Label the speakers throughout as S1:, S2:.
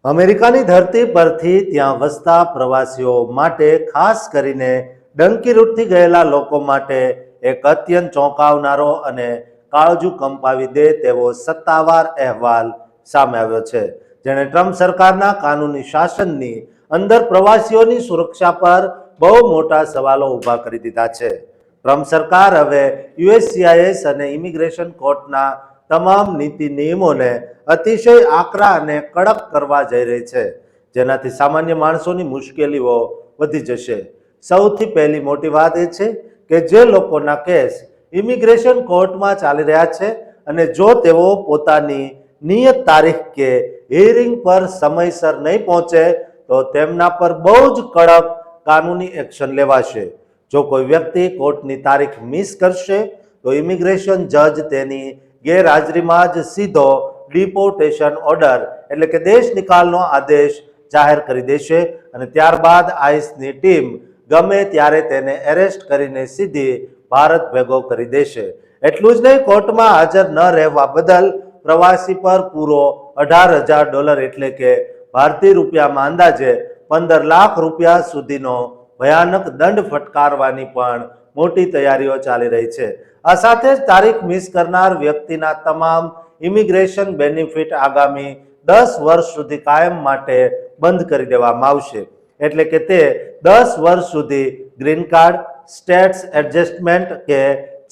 S1: અમેરિકાની ધરતી પરથી ત્યાં વસતા પ્રવાસીઓ માટે, ખાસ કરીને ડંકી રૂટથી ગયેલા લોકો માટે એક અત્યંત ચોંકાવનારો અને કાળજું કંપાવી દે તેવો સત્તાવાર અહેવાલ સામે આવ્યો છે, જેણે ટ્રમ્પ સરકારના કાનૂની શાસનની અંદર પ્રવાસીઓની સુરક્ષા પર બહુ મોટા સવાલો ઊભા કરી દીધા છે. ટ્રમ્પ સરકાર હવે યુએસસીઆઈએસ અને ઇમિગ્રેશન કોર્ટના તમામ નીતિ નિયમોને અતિશય આકરા અને કડક કરવા જઈ રહી છે, જેનાથી સામાન્ય માણસોની મુશ્કેલીઓ વધી જશે. સૌથી પહેલી મોટી વાત એ છે કે જે લોકોના કેસ ઇમિગ્રેશન કોર્ટમાં ચાલી રહ્યા છે અને જો તેઓ પોતાની નિયત તારીખ કે હિયરિંગ પર સમયસર નહીં પહોંચે તો તેમના પર બહુ જ કડક કાનૂની એક્શન લેવાશે. જો કોઈ વ્યક્તિ કોર્ટની તારીખ મિસ કરશે તો ઇમિગ્રેશન જજ તેની ગેરહાજરીમાં જ સીધો ડિપોર્ટેશન ઓર્ડર એટલે કે દેશ નિકાલનો આદેશ જાહેર કરી દેશે અને ત્યારબાદ આઈસની ટીમ ગમે ત્યારે તેને એરેસ્ટ કરીને સીધી ભારત ભેગો કરી દેશે. એટલું જ નહીં, કોર્ટમાં હાજર ન રહેવા બદલ પ્રવાસી પર પૂરો $18,000 એટલે કે ભારતીય રૂપિયામાં અંદાજે 15 લાખ રૂપિયા સુધીનો ભયાનક દંડ ફટકારવાની પણ મોટી તૈયારીઓ ચાલી રહી છે. આ સાથે જ તારીખ મિસ કરનાર વ્યક્તિના તમામ ઇમિગ્રેશન બેનિફિટ આગામી 10 વર્ષ સુધી કાયમ માટે બંધ કરી દેવામાં આવશે. એટલે કે તે 10 વર્ષ સુધી ગ્રીન કાર્ડ, સ્ટેટ્સ એડજસ્ટમેન્ટ કે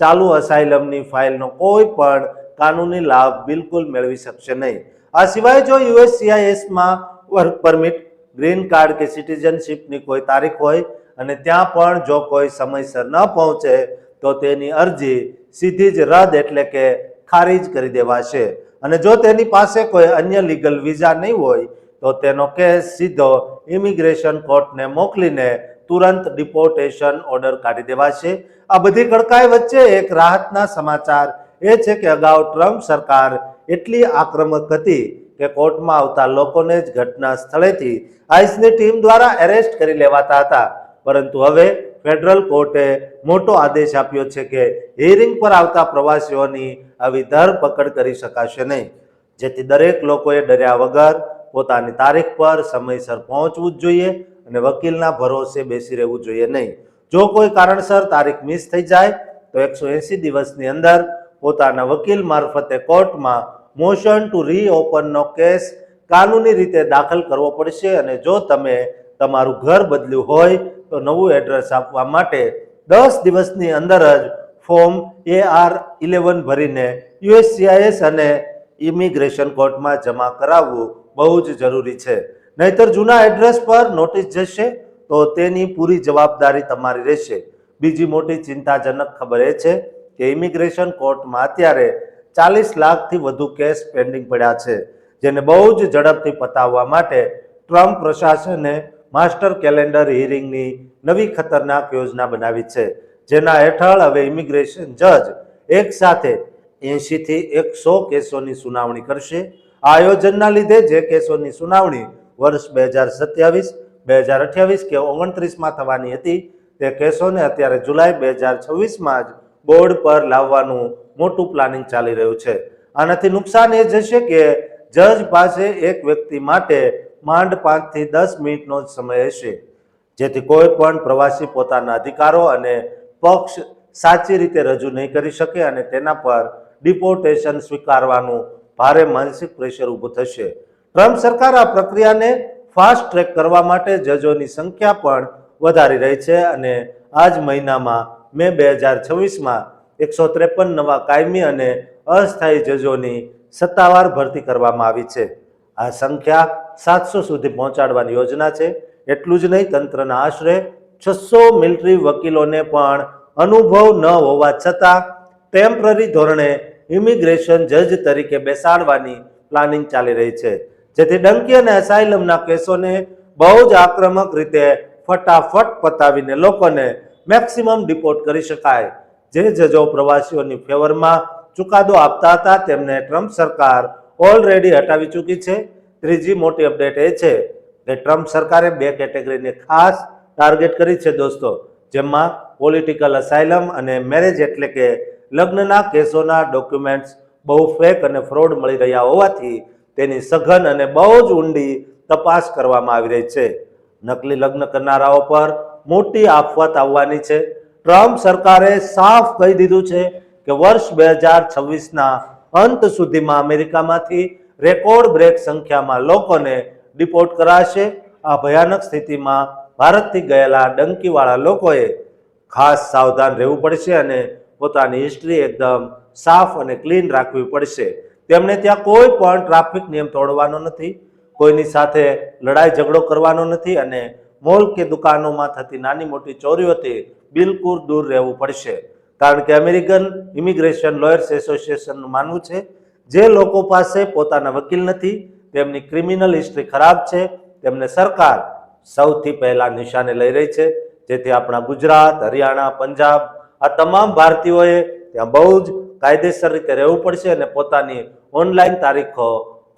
S1: ચાલુ અસાઇલમની ફાઇલનો કોઈ પણ કાનૂની લાભ બિલકુલ મેળવી શકશે નહીં. આ સિવાય જો યુએસસીઆઈએસમાં વર્ક પરમિટ, ગ્રીન કાર્ડ કે સિટીઝનશીપની કોઈ તારીખ હોય અને ત્યાં પણ જો કોઈ સમયસર ન પહોંચે તો તેની અરજી સીધી જ રદ એટલે કે ખારીજ કરી દેવાશે અને જો તેની પાસે કોઈ અન્ય લીગલ વિઝા નહીં હોય તો તેનો કેસ સીધો ઇમિગ્રેશન કોર્ટને મોકલીને તુરંત ડિપોર્ટેશન ઓર્ડર કાઢી દેવાશે. આ બધી કડકાઈ વચ્ચે એક રાહતના સમાચાર એ છે કે અગાઉ ટ્રમ્પ સરકાર એટલી આક્રમક હતી કે કોર્ટમાં આવતા લોકોને જ ઘટના સ્થળેથી આઈસની ટીમ દ્વારા એરેસ્ટ કરી લેવાતા હતા, પરંતુ હવે ફેડરલ કોર્ટે મોટો આદેશ આપ્યો છે કે હિયરિંગ પર આવતા પ્રવાસીઓની આવી ધરપકડ કરી શકાશે નહીં, જેથી દરેક લોકોએ ડર્યા વગર પોતાની તારીખ પર સમયસર પહોંચવું જ જોઈએ અને વકીલના ભરોસે બેસી રહેવું જોઈએ નહીં. જો કોઈ કારણસર તારીખ મિસ થઈ જાય તો 180 દિવસની અંદર પોતાના વકીલ મારફતે કોર્ટમાં મોશન ટુ રીઓપનનો કેસ કાનૂની રીતે દાખલ કરવો પડશે અને જો તમે તમારું ઘર બદલ્યું હોય તો નવું એડ્રેસ આપવા માટે 10 દિવસની અંદર જ ફોર્મ AR-11 ભરીને યુએસસીઆઈએસ અને ઇમિગ્રેશન કોર્ટમાં જમા કરાવવું બહુ જ જરૂરી છે. નહીતર જૂના એડ્રેસ પર નોટિસ જશે તો તેની પૂરી જવાબદારી તમારી રહેશે. બીજી મોટી ચિંતાજનક ખબર એ છે કે ઇમિગ્રેશન કોર્ટમાં અત્યારે 40 લાખથી વધુ કેસ પેન્ડિંગ પડ્યા છે, જેને બહુ જ ઝડપથી પતાવવા માટે ટ્રમ્પ પ્રશાસને માસ્ટર કેલેન્ડર હિયરિંગની નવી ખતરનાક યોજના બનાવી છે, જેના હેઠળ હવે ઇમિગ્રેશન જજ એક સાથે 80 થી 100 કેસોની સુનાવણી કરશે. આ આયોજનના લીધે જે કેસોની સુનાવણી વર્ષ 2027, 2028 કે 29માં થવાની હતી તે કેસોને અત્યારે જુલાઈ 2026માં જ બોર્ડ પર લાવવાનું મોટું પ્લાનિંગ ચાલી રહ્યું છે. આનાથી નુકસાન એ જશે કે જજ પાસે એક વ્યક્તિ માટે માંડ 5 થી 10 મિનિટનો જ સમય હશે, જેથી કોઈ પણ પ્રવાસી પોતાના અધિકારો અને પક્ષ સાચી રીતે રજૂ નહીં કરી શકે અને તેના પર ડિપોર્ટેશન સ્વીકારવાનું ભારે માનસિક પ્રેશર ઊભું થશે. ટ્રમ્પ સરકાર આ પ્રક્રિયાને ફાસ્ટ ટ્રેક કરવા માટે જજોની સંખ્યા પણ વધારી રહી છે અને આ જ મહિનામાં મે 2026માં 153 નવા કાયમી અને અસ્થાયી જજોની સત્તાવાર ભરતી કરવામાં આવી છે. આ સંખ્યા 700 સુધી પહોંચાડવાની યોજના છે. એટલું જ નહીં, તંત્રના આશરે 600 મિલિટરી વકીલોને પણ અનુભવ ન હોવા છતાં ટેમ્પરરી ધોરણે ઇમિગ્રેશન જજ તરીકે બેસાડવાની પ્લાનિંગ ચાલી રહી છે, જેથી ડંકી અને અસાઇલમના કેસોને બહુ જ આક્રમક રીતે ફટાફટ પતાવીને લોકોને મેક્સિમમ ડિપોર્ટ કરી શકાય. જે જજો પ્રવાસીઓની ફેવરમાં ચુકાદો આપતા હતા તેમને ટ્રમ્પ સરકાર ઓલરેડી હટાવી ચૂકી છે. ત્રીજી મોટી અપડેટ એ છે કે ટ્રમ્પ સરકારે 2 કેટેગરીને ખાસ ટાર્ગેટ કરી છે દોસ્તો, જેમાં પોલિટિકલ અસાઇલમ અને મેરેજ એટલે કે લગ્નના કેસોના ડોક્યુમેન્ટ્સ બહુ ફેક અને ફ્રોડ મળી રહ્યા હોવાથી તેની સઘન અને બહુ જ ઊંડી તપાસ કરવામાં આવી રહી છે. નકલી લગ્ન કરનારાઓ પર મોટી આફત આવવાની છે. ટ્રમ્પ સરકારે સાફ કહી દીધું છે કે વર્ષ 2026ના અંત સુધીમાં અમેરિકામાંથી રેકોર્ડ બ્રેક સંખ્યામાં લોકોને ડિપોર્ટ કરાશે. આ ભયાનક સ્થિતિમાં ભારતથી ગયેલા ડંકીવાળા લોકોએ ખાસ સાવધાન રહેવું પડશે અને પોતાની હિસ્ટ્રી એકદમ સાફ અને ક્લીન રાખવી પડશે. તેમણે ત્યાં કોઈ પણ ટ્રાફિક નિયમ તોડવાનો નથી, કોઈની સાથે લડાઈ ઝઘડો કરવાનો નથી અને મોલ કે દુકાનોમાં થતી નાની મોટી ચોરીઓથી બિલકુલ દૂર રહેવું પડશે. કારણ કે અમેરિકન ઇમિગ્રેશન લોયર્સ એસોસિએશનનું માનવું છે જે લોકો પાસે પોતાના વકીલ નથી, તેમની ક્રિમિનલ હિસ્ટ્રી ખરાબ છે, તેમને સરકાર સૌથી પહેલા નિશાને લઈ રહી છે. જેથી આપણા ગુજરાત, હરિયાણા, પંજાબ આ તમામ ભારતીયોએ ત્યાં બહુ જ કાયદેસર રીતે રહેવું પડશે અને પોતાની ઓનલાઈન તારીખો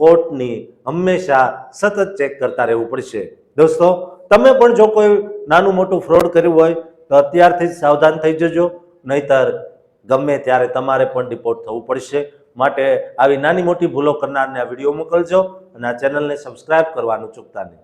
S1: કોર્ટની હંમેશા સતત ચેક કરતા રહેવું પડશે. દોસ્તો, તમે પણ જો કોઈ નાનું મોટું ફ્રોડ કર્યું હોય તો અત્યારથી જ સાવધાન થઈ જજો, નહીતર ગમે ત્યારે તમારે પણ ડિપોર્ટ થવું પડશે. માટે આવી નાની મોટી ભૂલો કરનારને આ વિડીયો મોકલજો અને આ ચેનલને સબસ્ક્રાઇબ કરવાનું ચૂકતા નહીં.